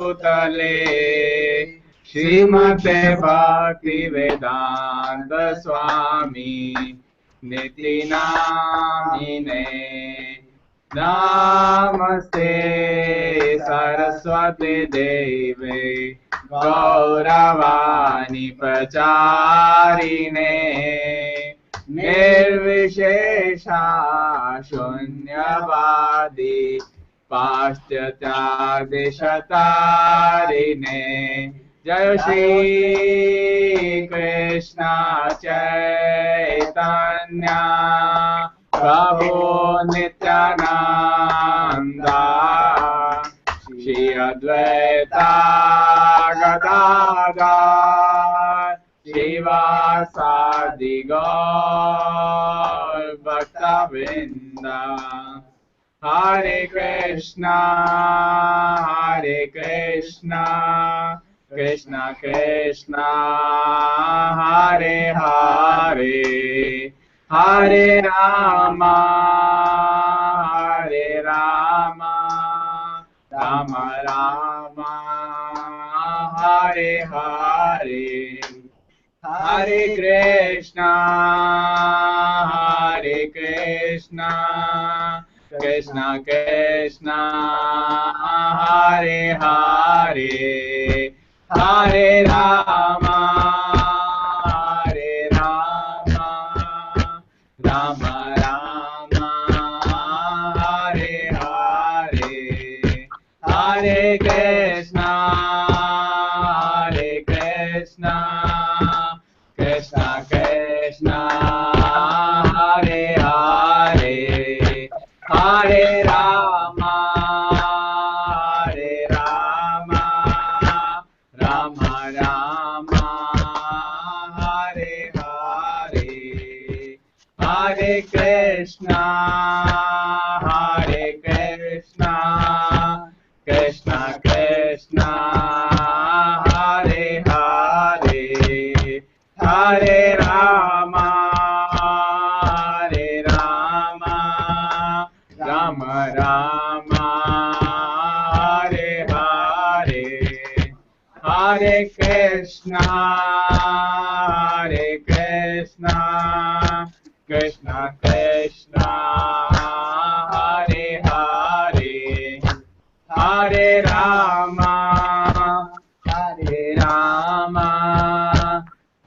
भूतले श्रीमते भक्ति वेदांत स्वामी निति नामिने नमस्ते सरस्वती देवे गौरवाणी प्रचारिणे निर्विशेषा शून्यवादी पाश्चात्यादिशतारिणे जय श्री कृष्ण चैतन्य प्रभु नित्यानंदा श्री अद्वैता गदाधर श्रीवासादि गौर भक्तवृंद Hare Krishna, Krishna Krishna, Hare Hare, Hare Rama, Rama Rama, Hare Hare, Hare Krishna, Krishna Krishna, Hare Hare, Hare Rama, Rama Rama, Hare Hare, Hare Krishna, Krishna Krishna, Hare Hare, Hare Rama, Rama Rama, Hare Hare, Hare Krishna, Krishna Krishna, Hare Hare, Hare Rama, Rama Rama, Hare Hare, Hare Krishna, Krishna Krishna, Hare Hare, Hare Rama,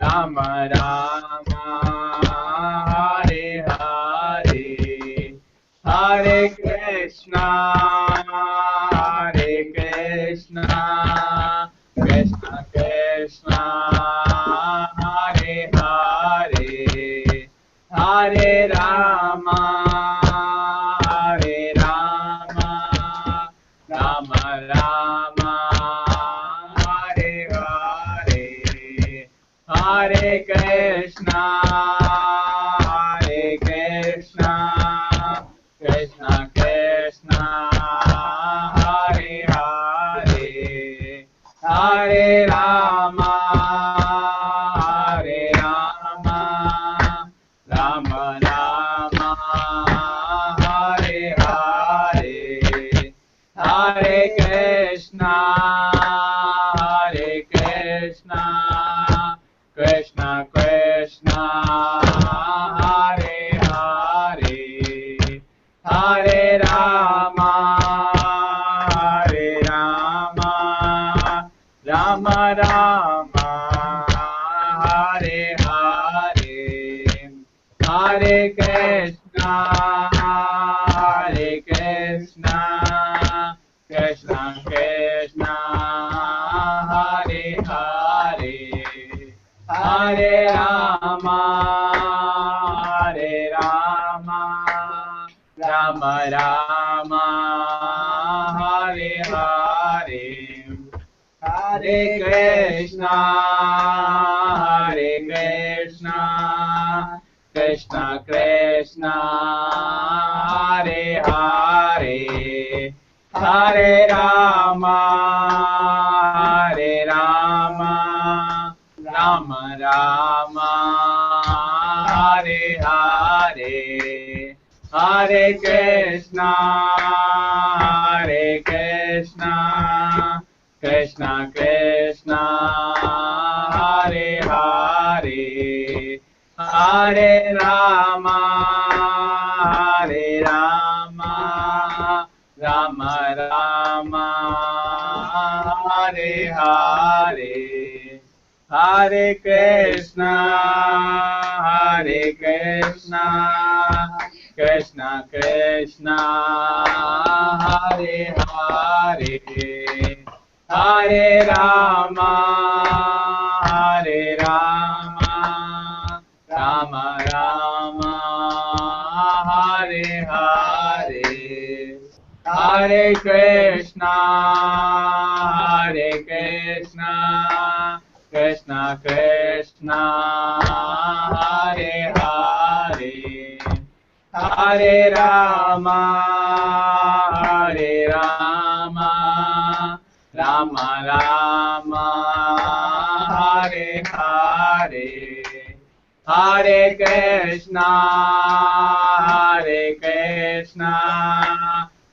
Rama Rama, Hare Hare, Hare Krishna, Krishna Krishna, Hare Hare, Hare Rama, Rama Rama, Hare Hare, Hare Krishna, Krishna Krishna, Hare Hare, Hare Rama, Rama Rama, Hare Hare, Hare Krishna, Krishna Krishna, Hare Hare, Hare Rama, Rama Rama, Hare Hare, Hare Krishna, Krishna Krishna, Hare Hare, Hare Rama, Rama Rama, Hare Hare, Hare Krishna, Krishna Krishna, Hare Hare, Hare Rama, Rama Rama, Hare Hare, Hare Krishna, Krishna Krishna Hare Hare Hare Rama Hare Rama Rama Rama Hare Hare Hare Krishna Krishna Krishna Hare Hare Hare Rama Rama Rama Hare Hare Hare Krishna Krishna Krishna Hare Hare Hare Rama Rama Rama Hare Hare Hare Krishna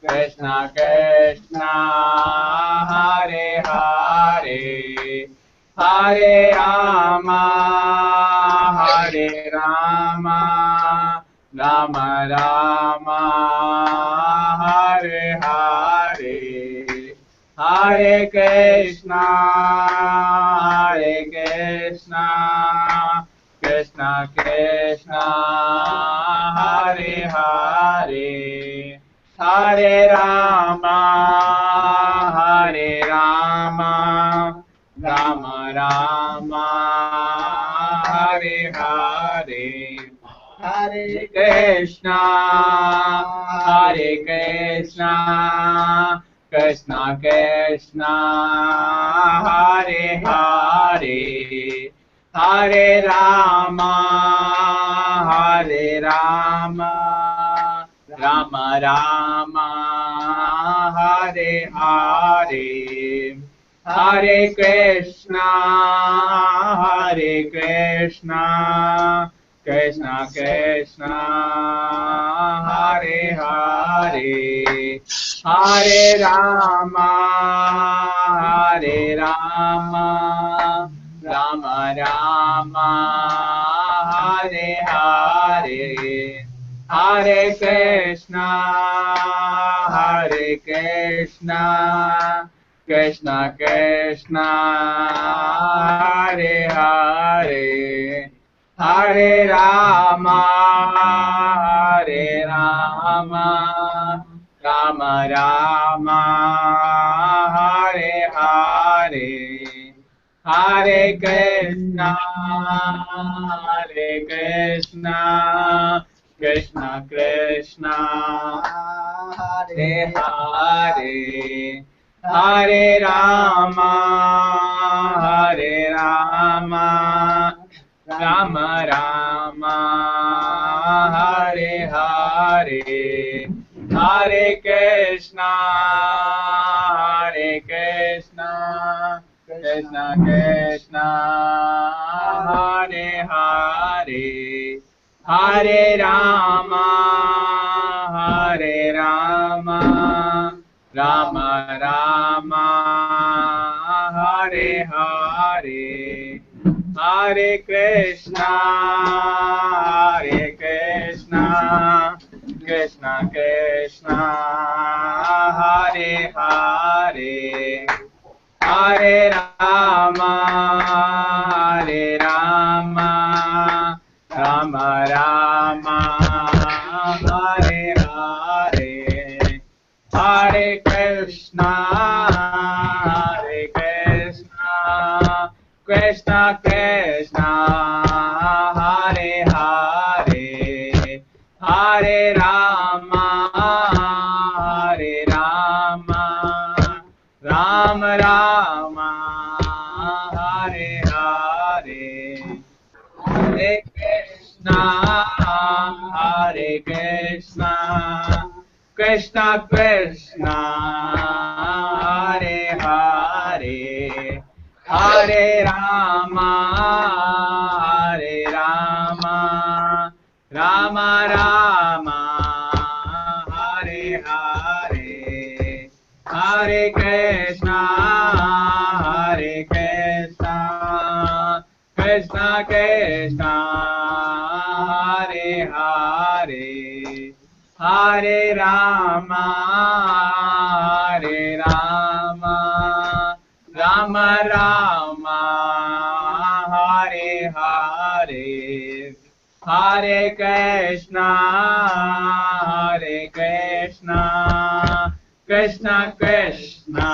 Krishna Krishna Hare Hare Hare Rama Rama Rama Hare Hare Hare Krishna Krishna Krishna Hare Hare Hare Rama Rama Rama Hare Hare Hare Krishna Krishna Krishna Hare Hare Hare Rama Rama Rama Hare Hare Hare Krishna Krishna Krishna Hare Hare Hare Rama Rama Rama Hare Hare Hare Krishna Krishna Krishna Hare Hare Hare Rama Rama Rama Hare Hare Hare Krishna Krishna Krishna Hare Hare Hare Rama Rama Rama Hare Hare Hare Krishna Krishna Krishna Hare Hare Hare Rama Rama Rama Hare Hare Hare Krishna Krishna Krishna Hare Hare Hare Rama Rama Rama Hare Hare Hare Krishna Krishna Krishna Hare Hare Hare Rama Rama Rama Hare Hare Hare Krishna Krishna Krishna Hare Hare Hare Rama Rama Rama Hare Hare Hare Krishna Krishna Krishna Hare Hare Hare Rama Hare Rama Rama Rama Hare Hare Hare Krishna Krishna Krishna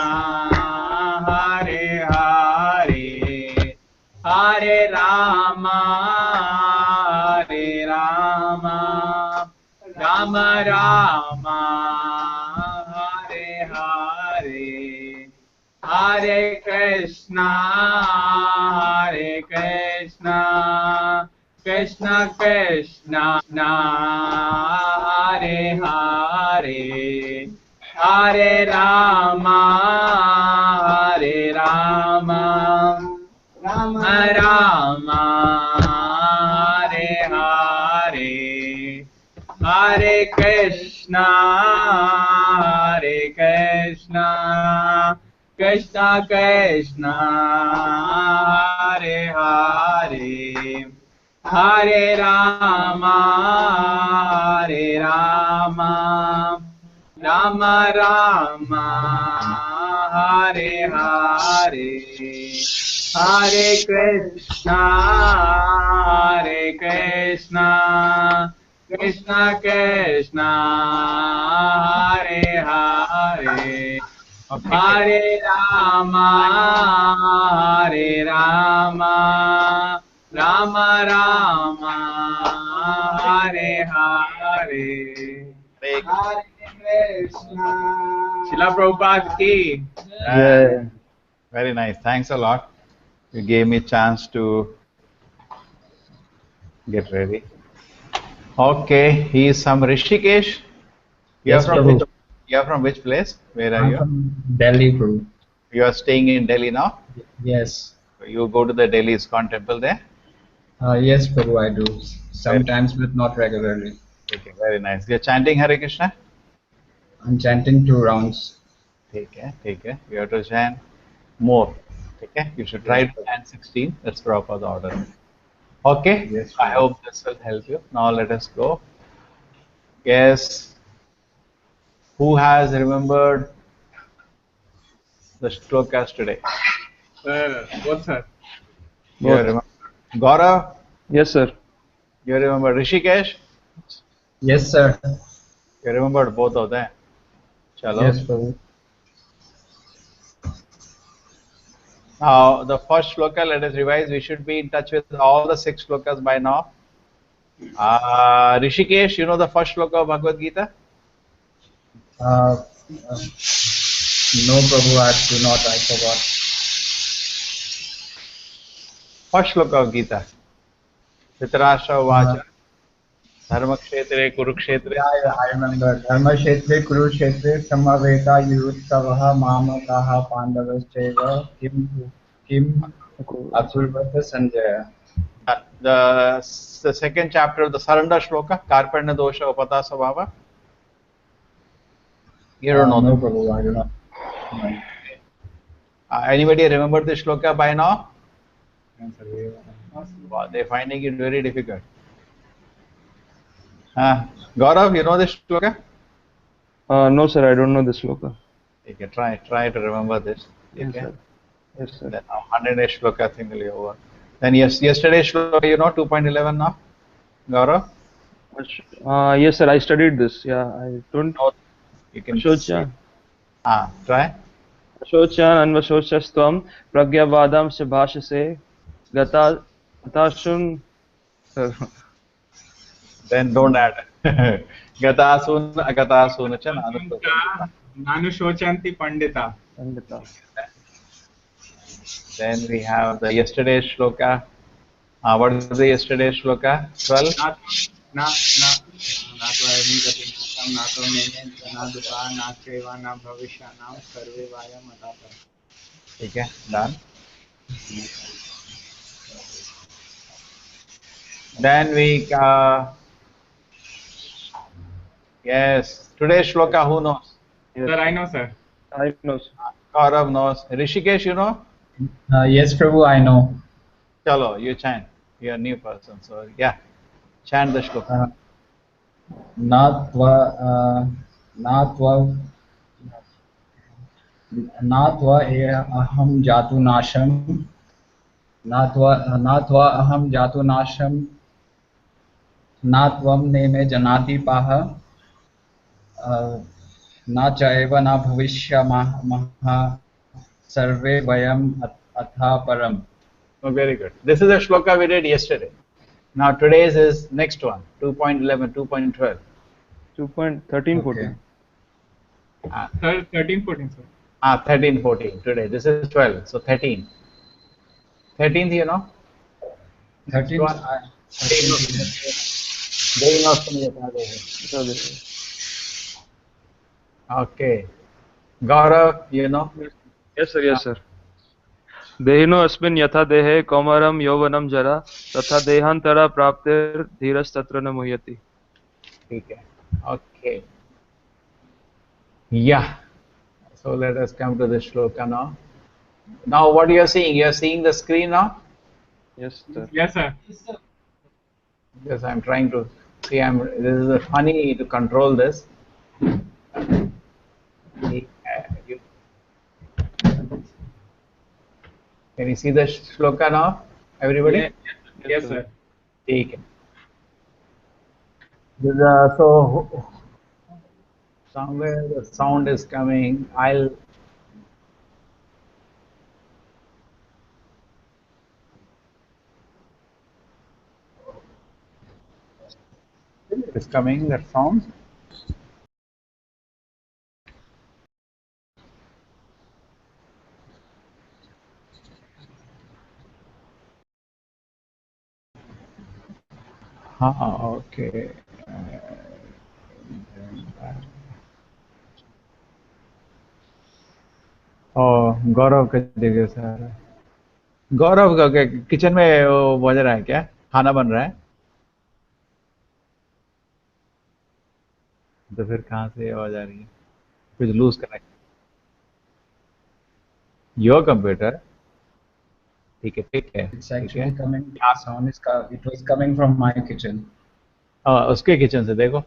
Hare Hare Hare Rama Rama Rama Hare Hare Hare Krishna Krishna Krishna Hare Hare Hare Rama Rama Rama Hare Hare Hare Krishna Krishna Krishna Hare Hare Hare Rama Rama Rama Hare Hare Hare Krishna Krishna Krishna Hare Hare Hare Rama Rama Rama Hare Hare Hare Krishna. Srila Prabhupada ki. Yeah. Very nice. Thanks a lot. You gave me a chance to get ready. Okay, he is from Rishikesh. Yes, Prabhu. You are from which place? Where are I'm you? from Delhi, Prabhu. You are staying in Delhi now? Yes. You go to the Delhi ISKCON temple there? Yes, Prabhu, I do. Sometimes, but not regularly. Okay, very nice. You are chanting Hare Krishna? I'm chanting 2 rounds. Okay. You have to chant more. Okay, you should try to chant 16. That's proper the order. Okay, Yes, I hope this will help you. Now let us go. Yes, who has remembered the shlokas today? What's that? You remember Gaurav? Yes, sir. You remember Rishikesh? Yes, sir. You remembered both of them? Chalo. Yes, Prabhu. Now, the first shloka, let us revise. We should be in touch with all the 6 shlokas by now. Rishikesh, you know the first shloka of Bhagavad Gita? No, Prabhu, I do not. I forgot. First shloka of Gita. Dhritarashtra Vacha. Dharmakshetre Kurukshetre. Yeah, I remember. Dharma Kshetre, Kuru Kshetre, Samaveta, Yurutsavaha, Mamakaha, Pandavascheva, Kim Akurvata Sanjaya. The second chapter of the surrender shloka, Karpanya Dosha Upata Svabhava. You don't know No, that. Prabhu, I do not. No. Anybody remember this shloka by now? Wow, they're finding it very difficult. Gaurav, you know this shloka? No, sir, I don't know this sloka. Okay, try to remember this. Yes, Okay. sir. Yes, sir. Then 100 shloka thing will be over. Then yesterday's shloka, you know, 2.11 now? Gaurav? Yes, sir, I studied this. Yeah, I don't. No, you can Ashocha. try. Ashochan anvashocastvam pragyavadam sabhashase gata gatashun. Then don't add. Gatasun, agatasun, cha nanushocha. Nanu Shochanti Pandita. Then we have the yesterday's shloka. What is the yesterday's shloka? 12? Na to na dupa na seva na bhavishya na sarve vaya matata. Okay, done. Then we yes, today's shloka, who knows? Yes, Sir, I know, sir. I know, sir. Gaurav knows. Rishikesh, you know? Yes, Prabhu, I know. Chalo, you chant. You're a new person, so yeah, chant the shloka. Uh, नात्वा नात्वा नात्वा अहं जातु नाशं नात्वा नात्वा अहं जातु नाशं नात्वं नेमे जनाति पाह न चैव न भविष्यामः सर्वे वयम् अतः परम्. Oh, very good. This is a shloka we did yesterday. Now today's is next one, 2.11, 2.12. 2.13, Okay. 14. 13, 14, sir. 13, 14 today. This is 12, so 13. 13th, you know? 13. One. 13. Okay. Gaurav, you know? Yes, sir. Yes, sir. देहिनो अस्मिन् यथा देहे कौमारं यौवनं जरा तथा देहान्तरा प्राप्तिर् धीरस्तत्र न मुह्यति. Okay. Okay. Yeah. So let us come to the shloka now. Now what you are seeing? You are seeing the screen now? Yes, sir. Yes, sir. Yes, I'm trying to see. This is a funny to control this. You, can you see the shloka now, everybody? Yes, yes, sir. Okay. So somewhere the sound is coming. It's coming, that sound. Okay. गौरव का जगह से आ रहा है। गौरव का kitchen में वो बज रहा है क्या? खाना बन रहा है? तो फिर कहाँ से आवाज आ रही है? कुछ लूज कनेक्ट। योर कंप्यूटर ठीक है, ठीक है, It's ठीक है। actually coming. Sound is it was coming from my kitchen. उसके किचन से देखो।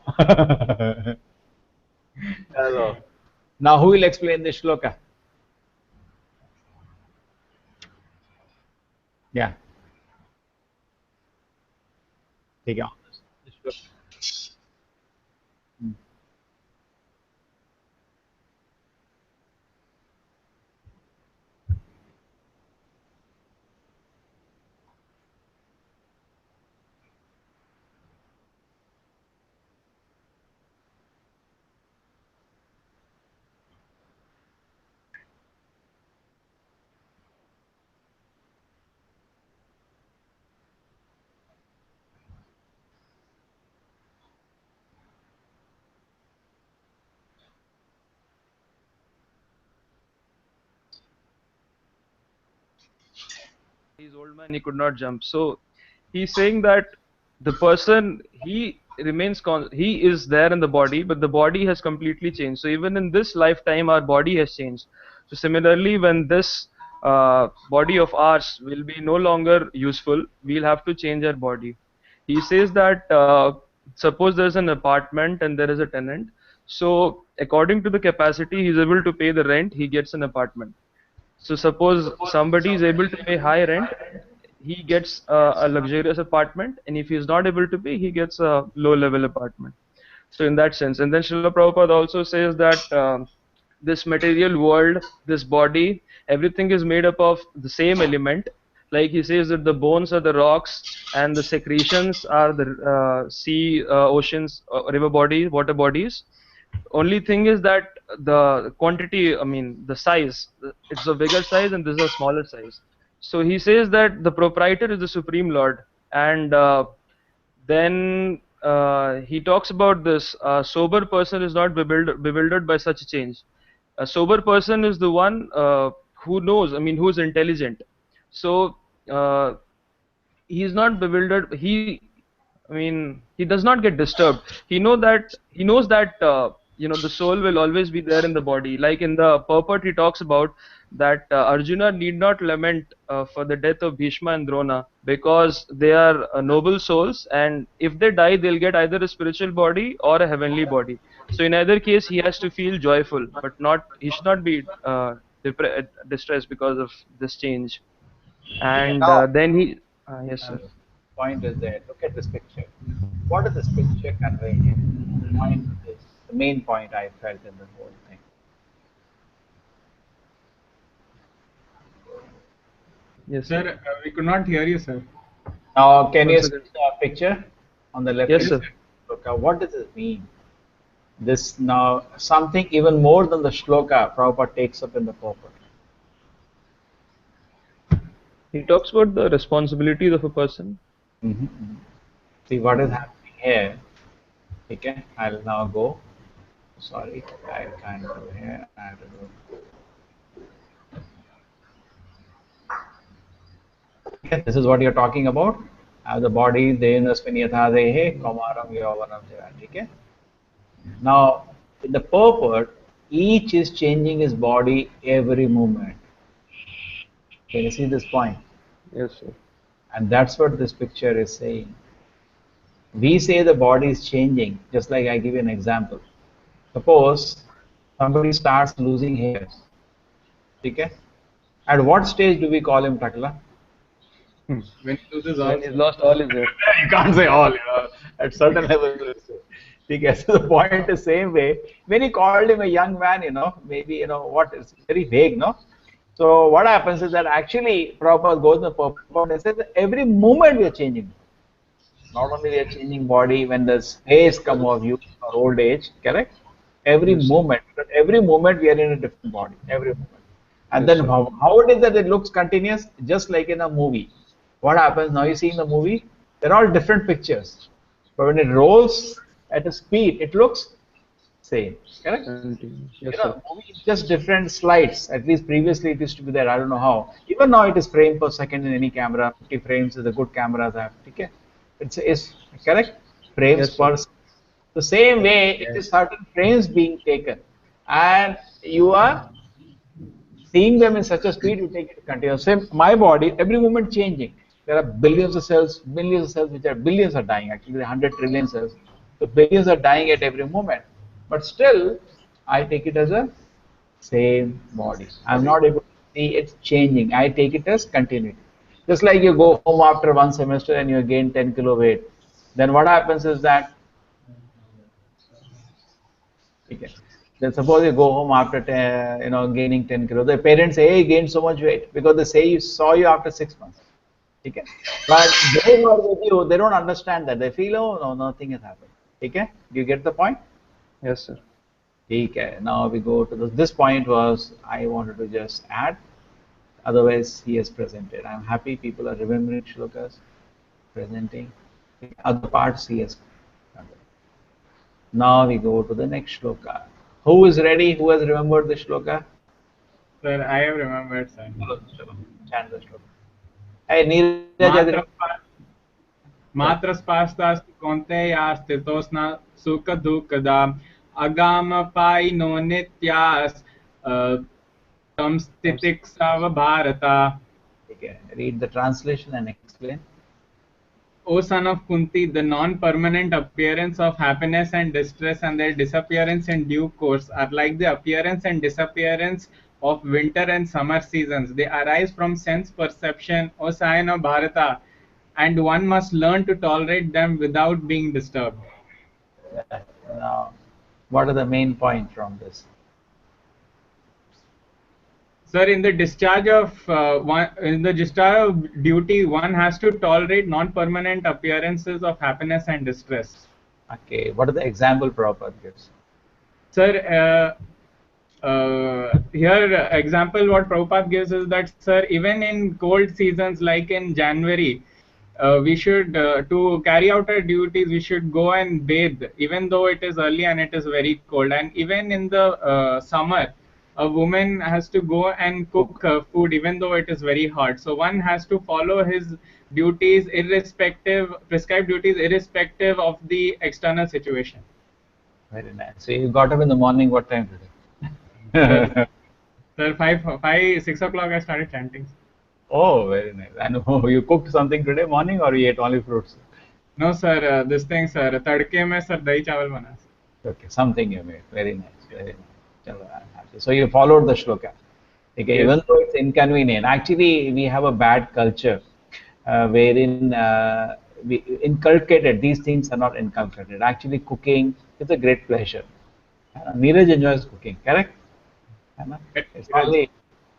चलो। Now who will explain the shloka? Yeah. ठीक है। He's old man, he could not jump. So he's saying that the person, he remains he is there in the body, but the body has completely changed. So even in this lifetime our body has changed. So similarly, when this body of ours will be no longer useful, we'll have to change our body. He says that suppose there's an apartment and there is a tenant, so according to the capacity he's able to pay the rent, he gets an apartment. So suppose somebody is able to pay high rent, he gets a luxurious apartment, and if he is not able to pay, he gets a low-level apartment. So in that sense, and then Srila Prabhupada also says that this material world, this body, everything is made up of the same element. Like he says that the bones are the rocks, and the secretions are the sea, oceans, river bodies, water bodies. Only thing is that the quantity, I mean the size, it's a bigger size and this is a smaller size. So he says that the proprietor is the supreme lord, and then he talks about this sober person is not bewildered by such a change. A sober person is the one who knows, I mean who is intelligent. So he is not bewildered, he, I mean he does not get disturbed. He knows that the soul will always be there in the body. Like in the purport, he talks about that Arjuna need not lament for the death of Bhishma and Drona because they are noble souls, and if they die, they'll get either a spiritual body or a heavenly body. So in either case, he has to feel joyful, but not he should not be distressed because of this change. Okay, And now then he, yes, sir. point is there. Look at this picture. What does this picture convey here? The point is the main point I felt in the whole thing. Yes, sir. Sir, we could not hear you, sir. Now, can you Once see again. the picture on the left Yes, hand sir. side? Look, what does it mean? This now something even more than the shloka Prabhupada takes up in the purport. He talks about the responsibilities of a person. Mhm. See what is happening here. Okay, I'll now go. Sorry, I can't go here. I have to go. Okay, this is what you're talking about. The body, Devanasvinyathadehe, Kaumaram Yavaram Jaya. Okay. Now, in the purport, each is changing his body every moment. Can you see this point? Yes, sir. And that's what this picture is saying. We say the body is changing, just like I give you an example. Suppose somebody starts losing hairs. Okay? At what stage do we call him Takla? When he loses When all, he's sir. lost all his hair. You can't say all, at certain levels. Okay, so the point is same way. When he called him a young man, maybe, what is very vague, no? So what happens is that actually Prabhupada goes in the purport and says that every moment we are changing. Not only we are changing body when the phase come of youth or old age, correct? Yes, sir. Every moment we are in a different body, every moment. And Yes, then sir. how it is that it looks continuous, just like in a movie. What happens now? You see in the movie, they're all different pictures, but when it rolls at a speed, it looks same. Correct? Continuous. Yes, sir. Movie is just different slides. At least previously it used to be there. I don't know how. Even now it is frame per second in any camera. 50 frames is the good cameras have. Okay? It's correct. Frames Yes, sir. per. The same way it is Yes. certain frames being taken, and you are seeing them in such a speed you take it continuous. Same, my body, every moment changing. There are billions of cells, millions of cells, which are billions are dying. Actually, there are 100 trillion cells. So billions are dying at every moment. But still, I take it as a same body. I'm not able to see it changing. I take it as continuity. Just like you go home after one semester and you gain 10 kilo weight. Then what happens is that, okay, then suppose you go home after gaining 10 kilos. The parents say, hey, you gained so much weight because they say you saw you after 6 months. Okay? But they who are with you, they don't understand that. They feel, oh, no, nothing has happened. Okay? Do you get the point? Yes, sir. Okay. Now we go to this point was I wanted to just add. Otherwise, he has presented. I'm happy people are remembering shlokas, presenting. Other parts he has covered. Now we go to the next shloka. Who is ready? Who has remembered the shloka? Sir, I have remembered, sir. Chalo, chalo. Chant the shloka. Hey, Neeraj has Matra remembered. Chalo. Matra spastas konteya sthitosna sukha dukada agama pai no nityas uh, tamstitik sava bharata. Okay. Read the translation and explain. O son of Kunti, the non-permanent appearance of happiness and distress and their disappearance in due course are like the appearance and disappearance of winter and summer seasons. They arise from sense perception, O Scion of Bharata, and one must learn to tolerate them without being disturbed. Now, what are the main points from this? Sir, in the discharge of in the discharge of duty, one has to tolerate non-permanent appearances of happiness and distress. Okay. What are the example Prabhupada gives? Sir, here example what Prabhupada gives is that, sir, even in cold seasons like in January, we should to carry out our duties we should go and bathe even though it is early and it is very cold. And even in the summer, a woman has to go and cook food even though it is very hot. So one has to follow his prescribed duties irrespective of the external situation. Very nice. So you got up in the morning, what time Sir, today? sir, 5, 6 o'clock I started chanting. Oh, very nice. And you cooked something today morning or you ate only fruits? No, sir, this thing, sir. तड़के में sir dahi chawal bana. Okay, something you made. Very nice. Very nice. Chalo, I'm happy. So you followed the shloka. Okay, Yes. even though it's inconvenient, actually we have a bad culture wherein we inculcated these things are not inculcated. Actually, cooking is a great pleasure. Neeraj enjoys cooking, correct? है ना? It's Yes. only,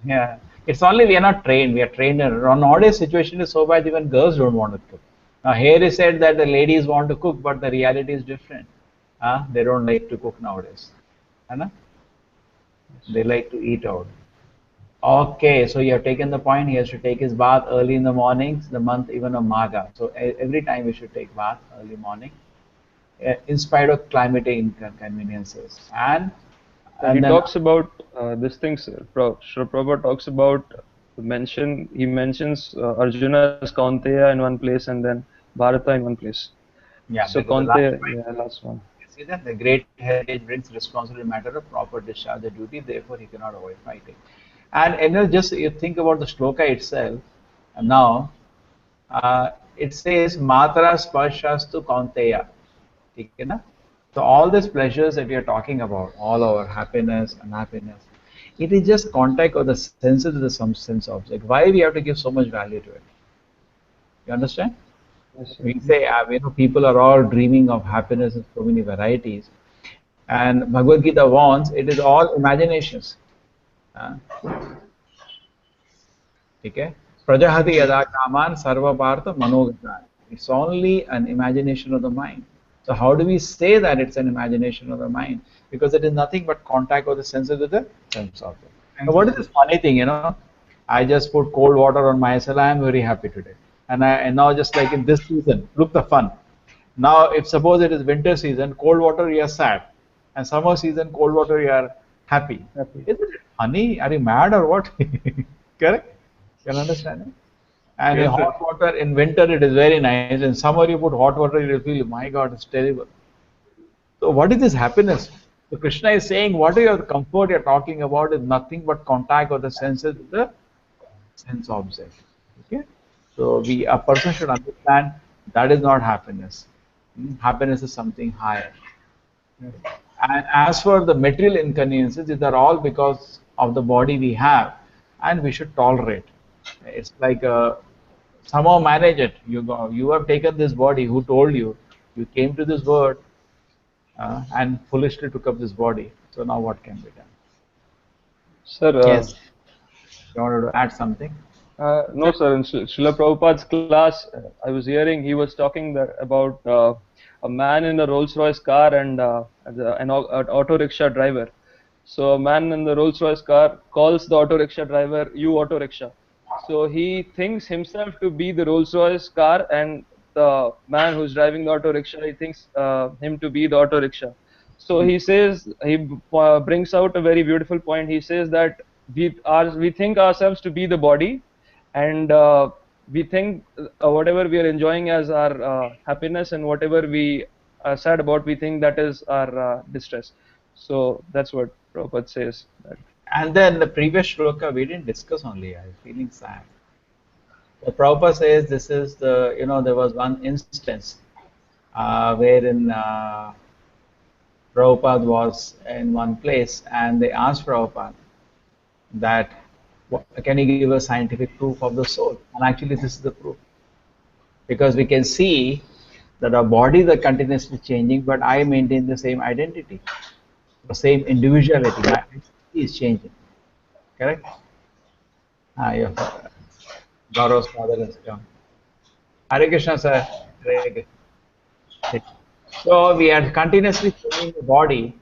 yeah, it's only we are not trained. We are trained. Nowadays, situation is so bad even girls don't want to cook. Now here is said that the ladies want to cook, but the reality is different. They don't like to cook nowadays. है ना? They like to eat out. Okay, so you have taken the point. He has to take his bath early in the mornings, the month even of Maga. So every time we should take bath early morning, in spite of climatic inconveniences. So he And then talks about this thing, sir. Srila Prabhupada talks about he mentions Arjuna as Kaunteya in one place and then Bharata in one place. yeah, So the last Kaunteya, point. yeah, last one. You see that the great heritage brings responsibility matter of proper discharge of duty. Therefore, he cannot avoid fighting. And just you think about the shloka itself. Now, it says Matra Sparshastu Kaunteya. ठीक है ना? So all these pleasures that we are talking about, all our happiness, unhappiness, it is just contact or the senses of the some sense object. Why we have to give so much value to it? You understand? Yes, sir. We say, people are all dreaming of happiness in so many varieties. And Bhagavad Gita warns, it is all imaginations. Uh, okay? Prajahati yada kaman sarva partha manogatan. It's only an imagination of the mind. So how do we say that it's an imagination of the mind? Because it is nothing but contact of the senses with the sense object. Now what is this funny thing, I just put cold water on myself, I am very happy today. And now just like in this season, look the fun. Now if suppose it is winter season, cold water you are sad. And summer season, cold water you are happy. Happy. Isn't it funny? Are you mad or what? Correct? Can understand it? And in Yes, sir. hot water in winter it is very nice. In summer you put hot water, you feel, my God, it's terrible. So what is this happiness? So Krishna is saying, what is your comfort you're talking about is nothing but contact of the senses with the sense object. Okay? So a person should understand that is not happiness. Happiness is something higher. And as for the material inconveniences, these are all because of the body we have, and we should tolerate. It's like somehow manage it. You have taken this body. Who told you? You came to this world and foolishly took up this body. So now what can be done? Sir, Yes, you wanted to add something? no, sir. In Srila Prabhupada's class, I was hearing he was talking about a man in a Rolls-Royce car and an auto rickshaw driver. So a man in the Rolls-Royce car calls the auto rickshaw driver, "You auto rickshaw." So he thinks himself to be the Rolls-Royce car, and the man who's driving the auto rickshaw, he thinks him to be the auto rickshaw. So he says brings out a very beautiful point. He says that we think ourselves to be the body, and we think whatever we are enjoying as our happiness, and whatever we are sad about, we think that is our distress. So that's what Prabhupada says. That. And then the previous shloka we didn't discuss only. I'm feeling sad. The Prabhupada says this is there was one instance wherein Prabhupada was in one place and they asked Prabhupada that can you give a scientific proof of the soul? And actually this is the proof. Because we can see that our bodies are continuously changing, but I maintain the same identity, the same individuality. My identity is changing. Correct? Yeah. Gaurav's father has come. Hare Krishna, sir. Hare Krishna. So we are continuously changing the body,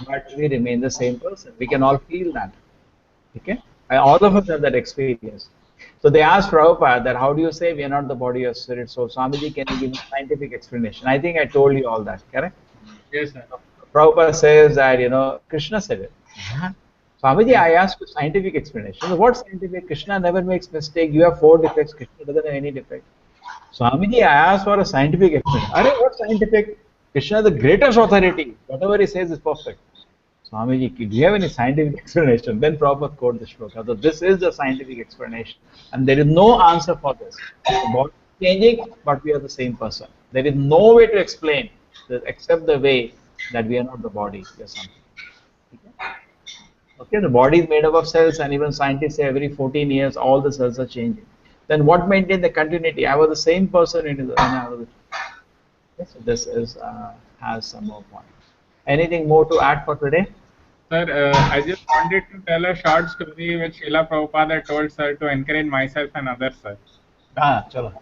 but we remain the same person. We can all feel that. Okay? And all of us have that experience. So they asked Prabhupada that how do you say we are not the body or spirit? So Swamiji, can you give a scientific explanation? I think I told you all that, correct? Yes, sir. Prabhupada says that, Krishna said it. Swamiji, I asked you scientific explanation. So what scientific? Krishna never makes mistake. You have 4 defects. Krishna doesn't have any defect. Swamiji, I asked for a scientific explanation. Are what scientific? Krishna is the greatest authority. Whatever he says is perfect. Swamiji, do you have any scientific explanation? Then Prabhupada quote the shloka. So this is the scientific explanation. And there is no answer for this. The body is changing, but we are the same person. There is no way to explain this except the way that we are not the body. We are something. Okay, the body is made up of cells, and even scientists say every 14 years all the cells are changing. Then what maintains the continuity? I was the same person when I was. Okay, so this is has some more point. Anything more to add for today? Sir, I just wanted to tell a short story which Srila Prabhupada told, sir, to encourage myself and others, sir. Chalo.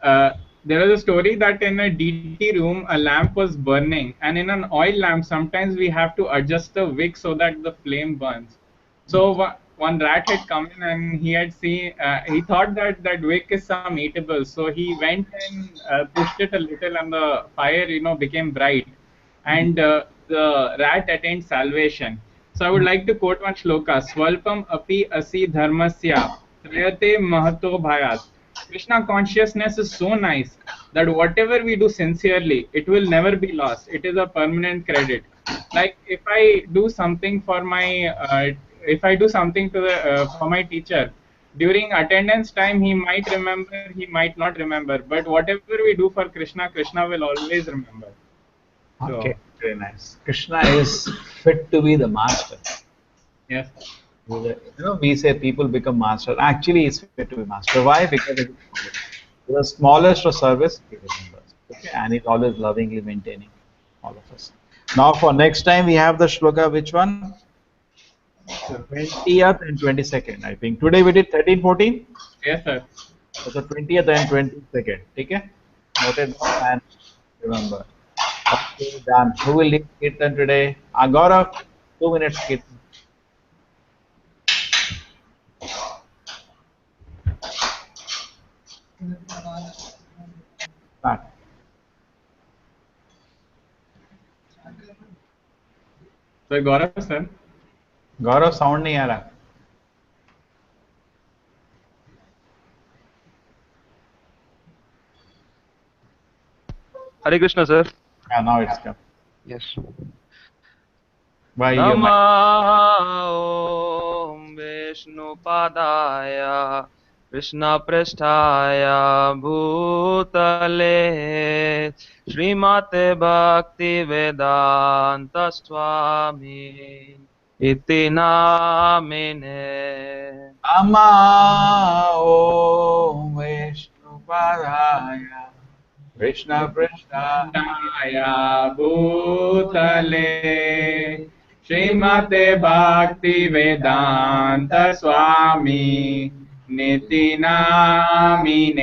Uh, there was a story that in a DT room, a lamp was burning, and in an oil lamp, sometimes we have to adjust the wick so that the flame burns. So one rat had come in and he had seen, he thought that that wick is some eatable. So he went and pushed it a little, and the fire, became bright, and the rat attained salvation. So I would like to quote one shloka: Swalpam api asi dharmasya trayate mahato bhayat. Krishna consciousness is so nice that whatever we do sincerely, it will never be lost. It is a permanent credit. Like if I do something to the for my teacher during attendance time, he might remember, he might not remember. But whatever we do for Krishna, Krishna will always remember. Okay, So very nice. Krishna is fit to be the master. yes, We say people become master. Actually, he's fit to be master. Why? Because of the smallest of service, he remembers. Okay, and he's always lovingly maintaining all of us. Now, for next time, we have the shloka. Which one? 20th and 22nd. I think today we did 13, 14. yes, sir. So the 20th and 22nd. Okay, noted down and remember. Okay, done. Who will lead Kirtan today? Gaurav, 2 minutes Kirtan. Start. So Gaurav, sir. Gaurav sound नहीं आ रहा. Hare Krishna, sir. Yeah, now it's come. Yes. Why your mic? Namaha Om Vishnupadaya Krishna Prasthaya Bhutale Srimate Bhakti Vedanta Swami Iti Namine. Ama Om Vishnupadaya Krishna Prasthaya Daya Bhutale Srimate Bhakti Vedanta Swami Niti Namine.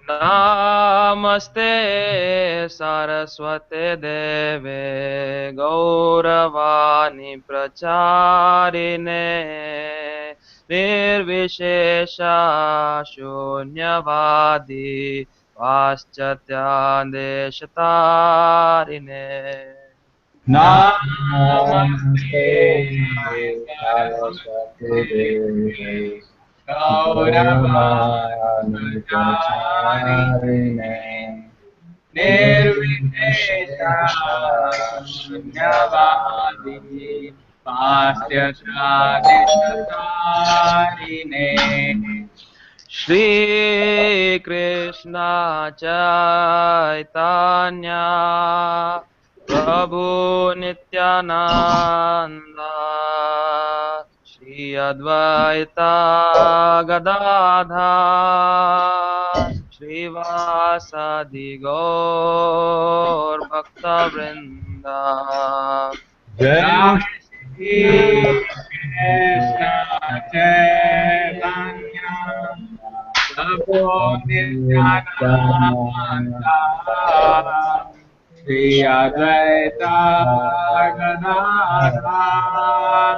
Namaste Saraswate Deve Gauravani Pracharine Nirvishesha Shunyavadi Paschatya Namaste Saraswati Devi Gauravani Pracharine Nirvishesha Shunyavadi Paschatyadesatarine. Shri Krishna Chaitanya Prabhu Nityananda Shri Advaita Gadadhar Shri Vasadi Gaur Bhakta Vrinda. Jai Shri Krishna Chaitanya Prabhu Nityananda Shri Advaita Gadadhar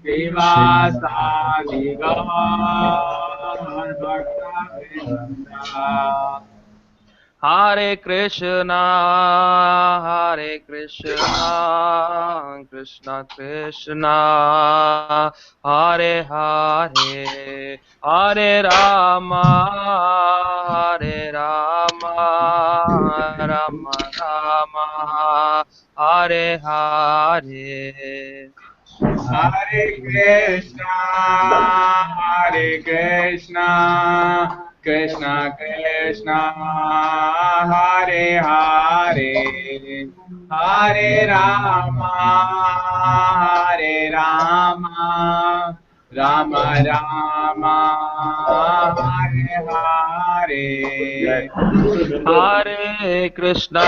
Srivasadi Gaur Bhakta Vrinda. Hare Krishna, Hare Krishna, Krishna Krishna, Hare Hare, Hare Rama, Hare Rama, Rama Rama, Hare Hare. Hare Krishna, Hare Krishna, Krishna Krishna, Hare Hare, Hare Rama, Hare Rama, Rama Rama, Hare Hare. Hare Krishna,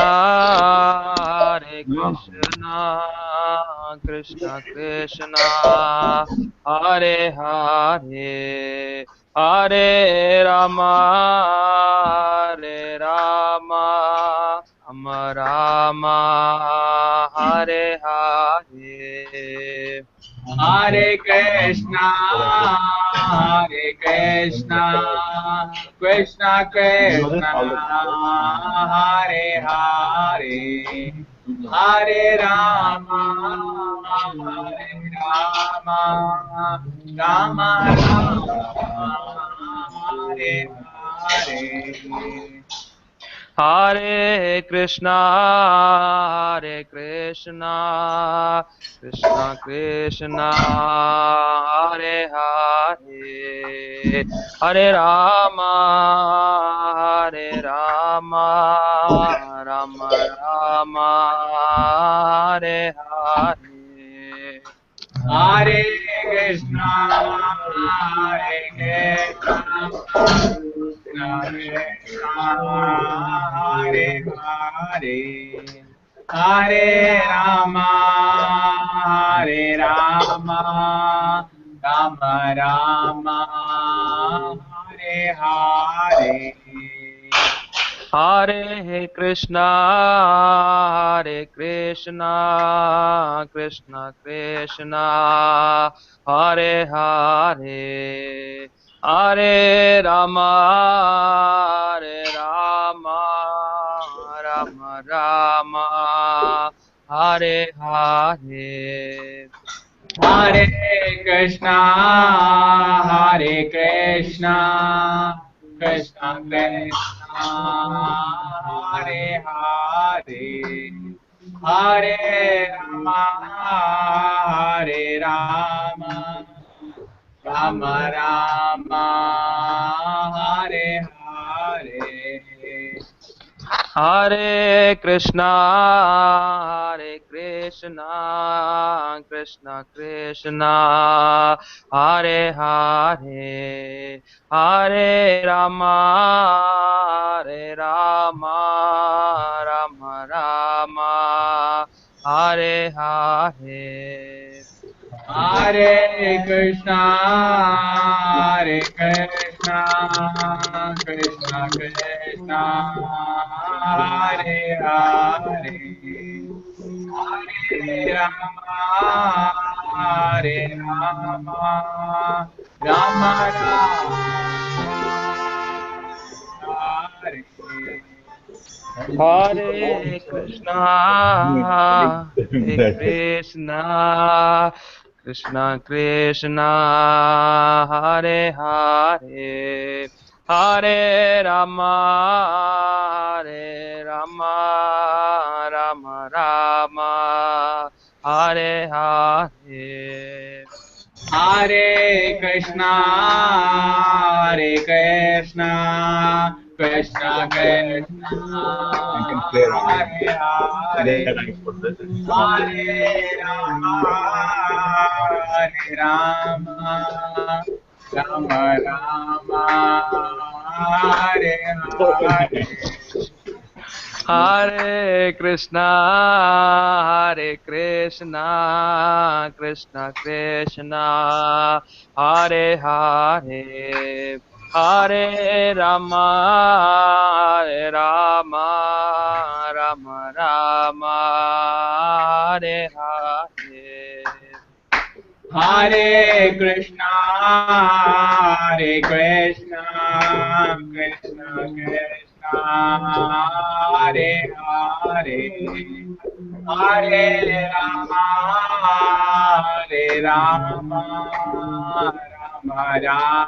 Hare Krishna, Krishna Krishna, Hare Hare, Hare Rama, Hare Rama, Rama Rama, Hare Hare. Hare Krishna, Hare Krishna, Krishna Krishna, Hare Hare, Hare Rama, Hare Rama, Rama Rama, Hare Hare. Hare Krishna, Hare Krishna, Krishna Krishna, Hare Hare, Hare Rama, Hare Rama, Rama Rama, Hare Hare. Hare Krishna, Hare Krishna, Krishna Krishna, Hare Hare, Hare Rama, Hare Rama, Rama Rama, Hare Hare. Hare Krishna, Hare Krishna, Krishna Krishna, Hare Hare, Hare Rama, Hare Rama, Rama Rama, Hare Hare. Hare Krishna, Hare Krishna, Krishna Krishna, Hare Hare, Hare Rama, Hare Rama, Rama Rama, Hare Hare. Hare Krishna, Hare Krishna, Krishna Krishna, Hare Hare, Hare Rama, Hare Rama, Rama Rama, Hare Hare. Hare Krishna, Hare Krishna, Krishna Krishna, Hare Hare, Hare Rama, Hare Rama, Rama Rama, Hare. Hare Krishna, Hare Krishna, Krishna Krishna, Hare Hare, Hare Rama, Hare Rama, Rama Rama, Hare Hare. Hare Krishna, Hare Krishna, Krishna Krishna, Hare Hare, Hare Rama, Hare Rama, Rama Rama, Hare Hare. Hare Krishna, Hare Krishna, Krishna Krishna, Hare Hare, Hare Rama, Hare Rama, Rama Rama, Hare Hare. Hare Krishna, Hare Krishna, Krishna Krishna, Hare Hare, Hare Rama, Hare Rama, Rama Rama.